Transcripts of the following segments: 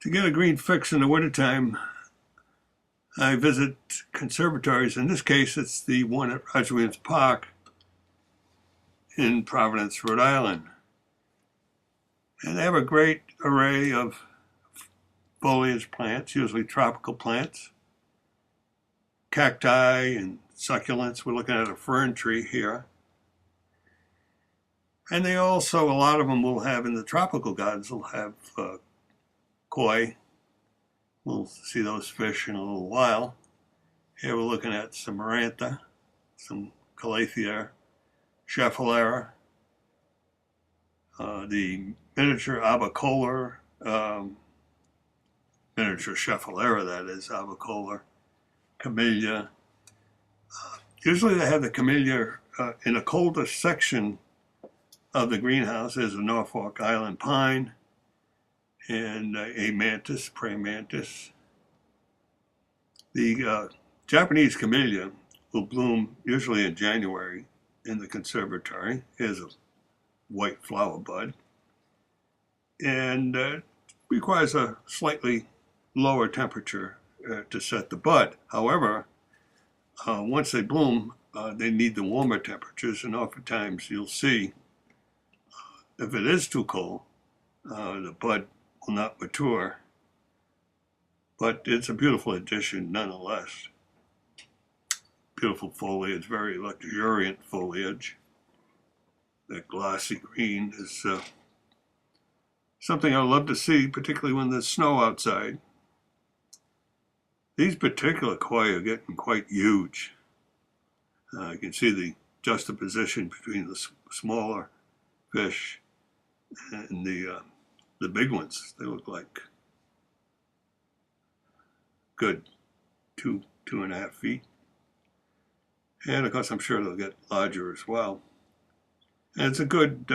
To get a green fix in the wintertime, I visit conservatories. In this case, it's the one at Roger Williams Park in Providence, Rhode Island. And they have a great array of foliage plants, usually tropical plants, cacti and succulents. We're looking at a fern tree here. And they also, a lot of them will have in the tropical gardens, will have koi. We'll see those fish in a little while. Here we're looking at some marantha, some calathea, schefflera, the miniature abacolar, miniature schefflera, that is, abacolar, camellia. Usually they have the camellia in a colder section of the greenhouse. There's a Norfolk Island pine and a mantis, praying mantis. The Japanese camellia will bloom usually in January in the conservatory. Here's a white flower bud. And requires a slightly lower temperature to set the bud. However, once they bloom, they need the warmer temperatures, and oftentimes you'll see if it is too cold, the bud will not mature, but it's a beautiful addition nonetheless. Beautiful foliage, very luxuriant foliage. That glossy green is something I love to see, particularly when there's snow outside. These particular koi are getting quite huge. You can see the juxtaposition between the smaller fish and the big ones. They look like good 2.5 feet. And of course, I'm sure they'll get larger as well. And it's a good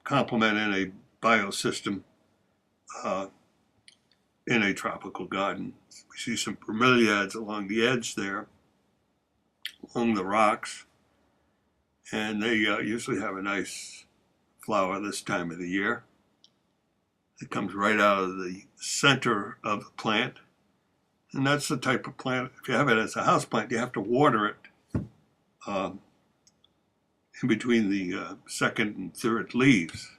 complement in a biosystem in a tropical garden. We see some bromeliads along the edge there, along the rocks, and they usually have a nice flower this time of the year. It comes right out of the center of the plant, and that's the type of plant, if you have it as a house plant, you have to water it in between the second and third leaves.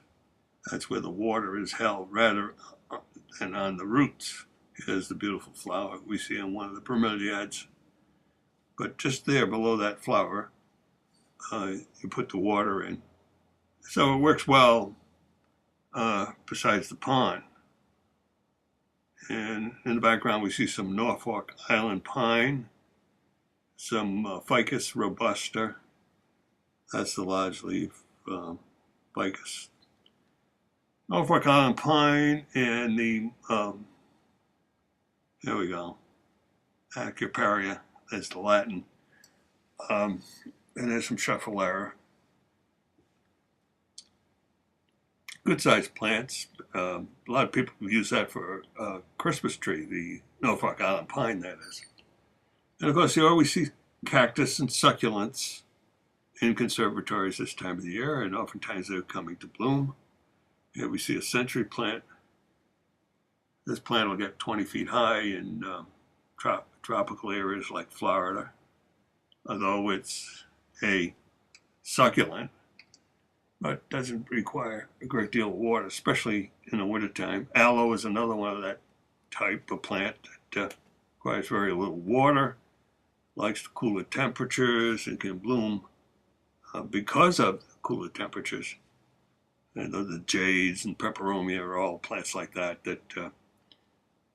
That's where the water is held rather than on the roots. Here's the beautiful flower we see on one of the bromeliads. But just there below that flower, you put the water in. So it works well besides the pond. And in the background we see some Norfolk Island pine, some Ficus robusta. That's the large leaf ficus. Norfolk Island pine and the, there we go, Acuparia, that's the Latin. And there's some schefflera. Good sized plants. A lot of people use that for a Christmas tree, the Norfolk Island pine, that is. And of course, you always see cactus and succulents in conservatories this time of the year, and oftentimes they're coming to bloom. Here we see a century plant. This plant will get 20 feet high in tropical areas like Florida, although it's a succulent, but doesn't require a great deal of water, especially in the wintertime. Aloe is another one of that type of plant that requires very little water, likes the cooler temperatures, and can bloom because of the cooler temperatures. And the jades and peperomia are all plants like that that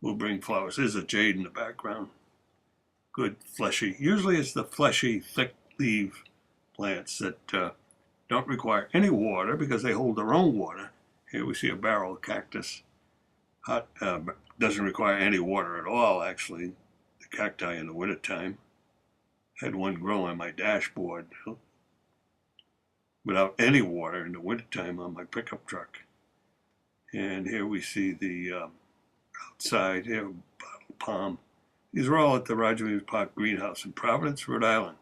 will bring flowers. There's a jade in the background. Good fleshy. Usually it's the fleshy, thick leaf plants that don't require any water because they hold their own water. Here we see a barrel cactus. Doesn't require any water at all, actually. The cacti in the wintertime. Had one grow on my dashboard without any water in the wintertime on my pickup truck. And here we see the outside, here, bottle palm. These are all at the Roger Williams Park greenhouse in Providence, Rhode Island.